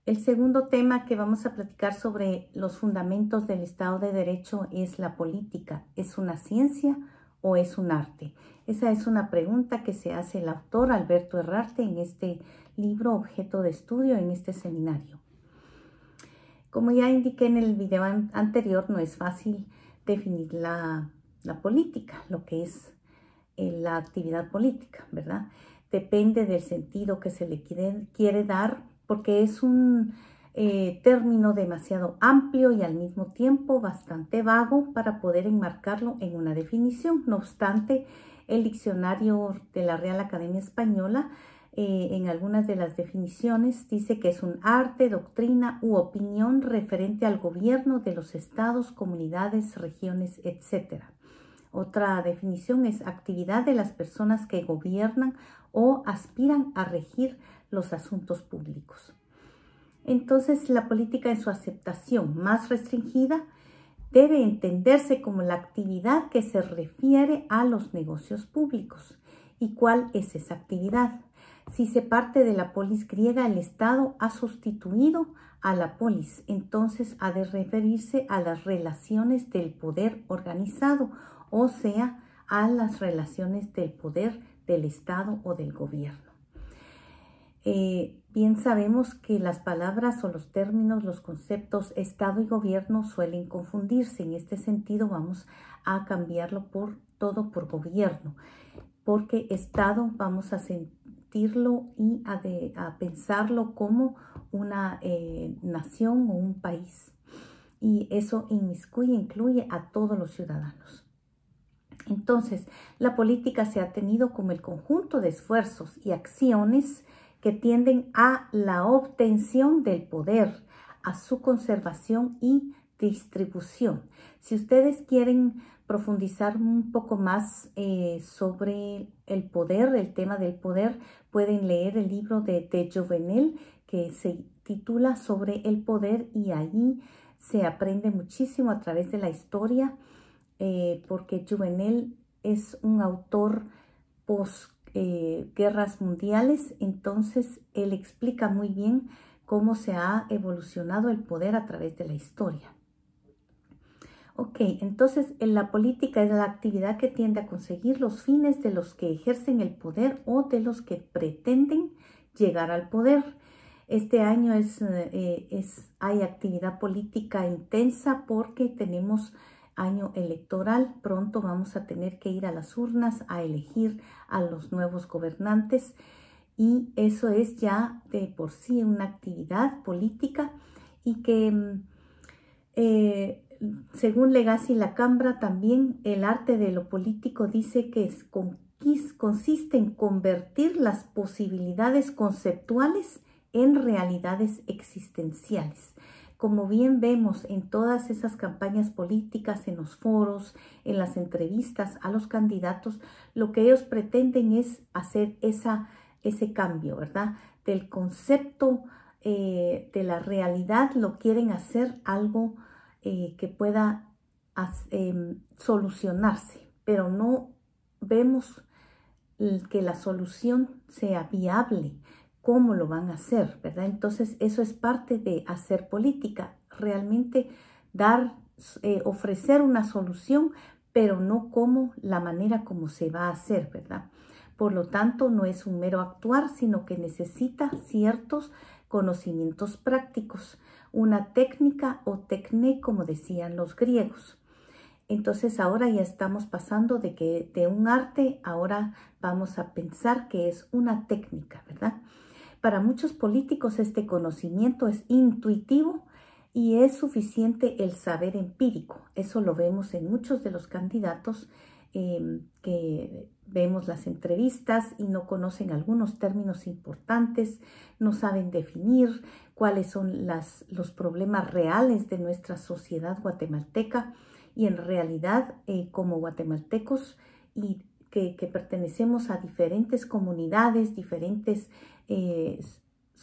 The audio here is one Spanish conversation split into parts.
El segundo tema que vamos a platicar sobre los fundamentos del Estado de Derecho es la política. ¿Es una ciencia o es un arte? Esa es una pregunta que se hace el autor Alberto Herrarte en este libro objeto de estudio en este seminario. Como ya indiqué en el video anterior, no es fácil definir la política, lo que es la actividad política, ¿verdad? Depende del sentido que se le quiere dar, porque es un término demasiado amplio y al mismo tiempo bastante vago para poder enmarcarlo en una definición. No obstante, el diccionario de la Real Academia Española en algunas de las definiciones dice que es un arte, doctrina u opinión referente al gobierno de los estados, comunidades, regiones, etc. Otra definición es actividad de las personas que gobiernan o aspiran a regir los asuntos públicos. Entonces, la política en su aceptación más restringida debe entenderse como la actividad que se refiere a los negocios públicos. ¿Y cuál es esa actividad? Si se parte de la polis griega, el Estado ha sustituido a la polis, entonces ha de referirse a las relaciones del poder organizado, o sea, a las relaciones del poder del Estado o del gobierno. Bien sabemos que las palabras o los términos, los conceptos Estado y gobierno suelen confundirse. En este sentido vamos a cambiarlo por todo por gobierno, porque Estado vamos a sentirlo y a pensarlo como una nación o un país. Y eso incluye a todos los ciudadanos. Entonces, la política se ha tenido como el conjunto de esfuerzos y acciones que tienden a la obtención del poder, a su conservación y distribución. Si ustedes quieren profundizar un poco más sobre el poder, el tema del poder, pueden leer el libro de Jouvenel que se titula Sobre el poder, y allí se aprende muchísimo a través de la historia, porque Jouvenel es un autor guerras mundiales, entonces él explica muy bien cómo se ha evolucionado el poder a través de la historia. Ok, entonces la política es la actividad que tiende a conseguir los fines de los que ejercen el poder o de los que pretenden llegar al poder. Este año hay actividad política intensa porque tenemos año electoral. Pronto vamos a tener que ir a las urnas a elegir a los nuevos gobernantes, y eso es ya de por sí una actividad política, y que según Legassi y Lacambra también el arte de lo político dice que consiste en convertir las posibilidades conceptuales en realidades existenciales. Como bien vemos en todas esas campañas políticas, en los foros, en las entrevistas a los candidatos, lo que ellos pretenden es hacer ese cambio, ¿verdad? Del concepto de la realidad, lo quieren hacer algo que pueda solucionarse, pero no vemos que la solución sea viable. ¿Cómo lo van a hacer, verdad? Entonces, eso es parte de hacer política, realmente ofrecer una solución, pero no como la manera como se va a hacer, ¿verdad? Por lo tanto, no es un mero actuar, sino que necesita ciertos conocimientos prácticos, una técnica o tecné, como decían los griegos. Entonces ahora ya estamos pasando de un arte, ahora vamos a pensar que es una técnica, ¿verdad? Para muchos políticos este conocimiento es intuitivo y es suficiente el saber empírico. Eso lo vemos en muchos de los candidatos que vemos las entrevistas y no conocen algunos términos importantes, no saben definir cuáles son los problemas reales de nuestra sociedad guatemalteca, y en realidad como guatemaltecos y que pertenecemos a diferentes comunidades, diferentes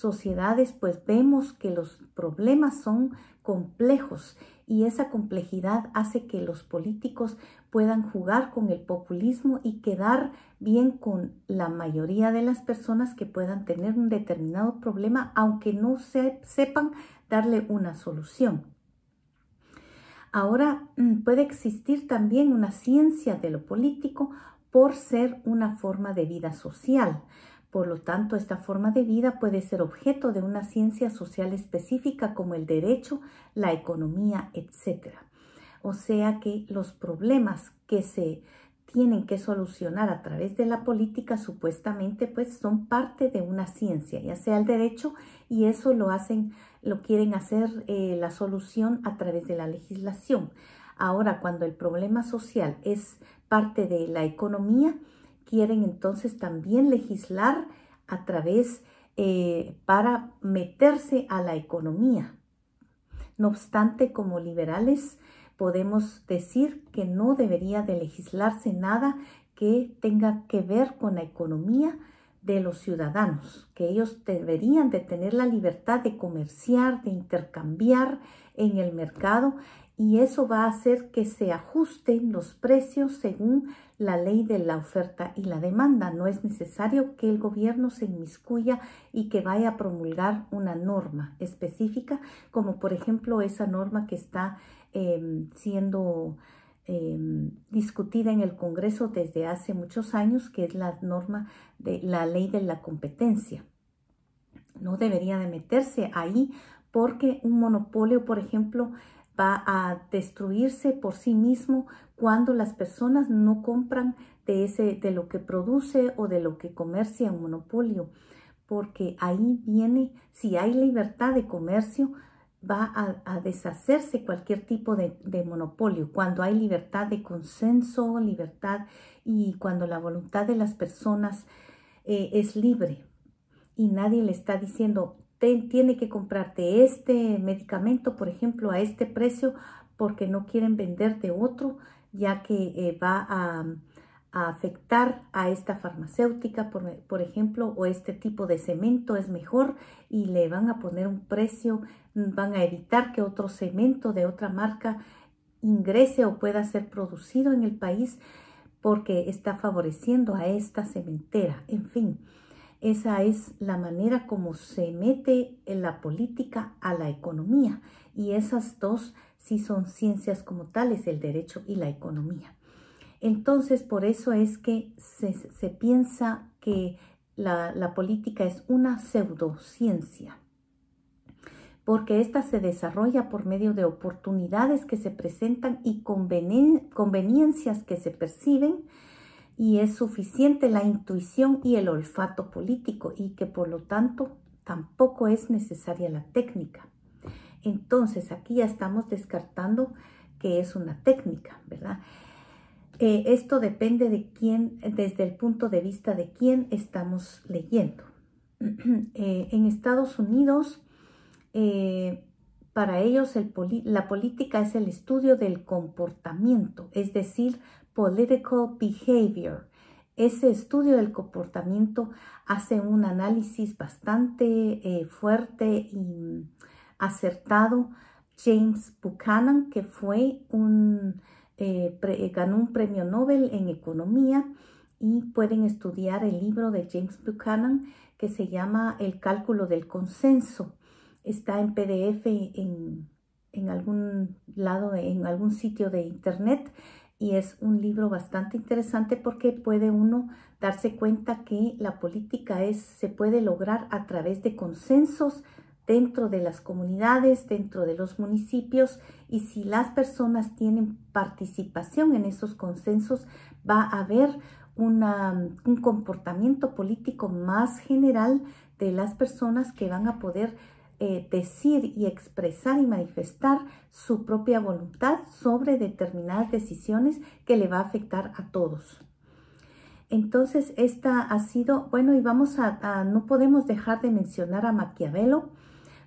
sociedades pues vemos que los problemas son complejos y esa complejidad hace que los políticos puedan jugar con el populismo y quedar bien con la mayoría de las personas que puedan tener un determinado problema, aunque no sepan darle una solución. Ahora puede existir también una ciencia de lo político por ser una forma de vida social. Por lo tanto, esta forma de vida puede ser objeto de una ciencia social específica como el derecho, la economía, etc. O sea que los problemas que se tienen que solucionar a través de la política supuestamente pues son parte de una ciencia, ya sea el derecho, y eso lo quieren hacer la solución a través de la legislación. Ahora, cuando el problema social es parte de la economía, quieren entonces también legislar a través para meterse a la economía. No obstante, como liberales podemos decir que no debería de legislarse nada que tenga que ver con la economía de los ciudadanos, que ellos deberían de tener la libertad de comerciar, de intercambiar en el mercado, y eso va a hacer que se ajusten los precios según la ley de la oferta y la demanda. No es necesario que el gobierno se inmiscuya y que vaya a promulgar una norma específica, como por ejemplo esa norma que está siendo discutida en el Congreso desde hace muchos años, que es la norma de la ley de la competencia. No debería de meterse ahí porque un monopolio, por ejemplo, va a destruirse por sí mismo cuando las personas no compran de lo que produce o de lo que comercia un monopolio, porque ahí viene, si hay libertad de comercio, va a deshacerse cualquier tipo de monopolio. Cuando hay libertad de consenso, libertad, y cuando la voluntad de las personas es libre y nadie le está diciendo tiene que comprarte este medicamento, por ejemplo, a este precio, porque no quieren vender de otro, ya que va a afectar a esta farmacéutica, por ejemplo, o este tipo de cemento es mejor, y le van a poner un precio, van a evitar que otro cemento de otra marca ingrese o pueda ser producido en el país porque está favoreciendo a esta cementera. En fin, esa es la manera como se mete en la política a la economía, y esas dos sí son ciencias como tales, el derecho y la economía. Entonces, por eso es que se piensa que la política es una pseudociencia, porque ésta se desarrolla por medio de oportunidades que se presentan y conveniencias que se perciben, y es suficiente la intuición y el olfato político, y que por lo tanto tampoco es necesaria la técnica. Entonces, aquí ya estamos descartando que es una técnica, ¿verdad? Esto depende de quién, desde el punto de vista de quién estamos leyendo. En Estados Unidos, para ellos la política es el estudio del comportamiento, es decir, political behavior. Ese estudio del comportamiento hace un análisis bastante fuerte y acertado. James Buchanan, que fue ganó un premio Nobel en economía, y pueden estudiar el libro de James Buchanan que se llama El cálculo del consenso. Está en PDF en algún lado, en algún sitio de internet, y es un libro bastante interesante porque puede uno darse cuenta que la política se puede lograr a través de consensos dentro de las comunidades, dentro de los municipios, y si las personas tienen participación en esos consensos, va a haber un comportamiento político más general de las personas que van a poder decir y expresar y manifestar su propia voluntad sobre determinadas decisiones que le va a afectar a todos. Entonces, esta ha sido, bueno, y no podemos dejar de mencionar a Maquiavelo,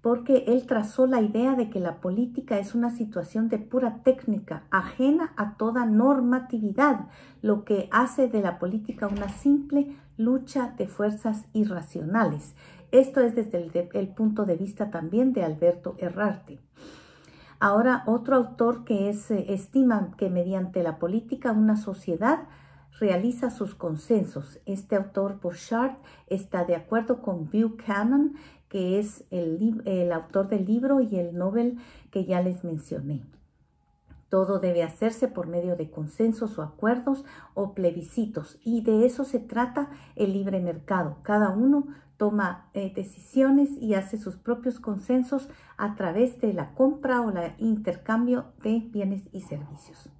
porque él trazó la idea de que la política es una situación de pura técnica, ajena a toda normatividad, lo que hace de la política una simple lucha de fuerzas irracionales. Esto es desde el punto de vista también de Alberto Herrarte. Ahora, otro autor que estima que mediante la política una sociedad realiza sus consensos. Este autor, Bouchard, está de acuerdo con Buchanan, que es el autor del libro y el Nobel que ya les mencioné. Todo debe hacerse por medio de consensos o acuerdos o plebiscitos, y de eso se trata el libre mercado. Cada uno toma decisiones y hace sus propios consensos a través de la compra o el intercambio de bienes y servicios.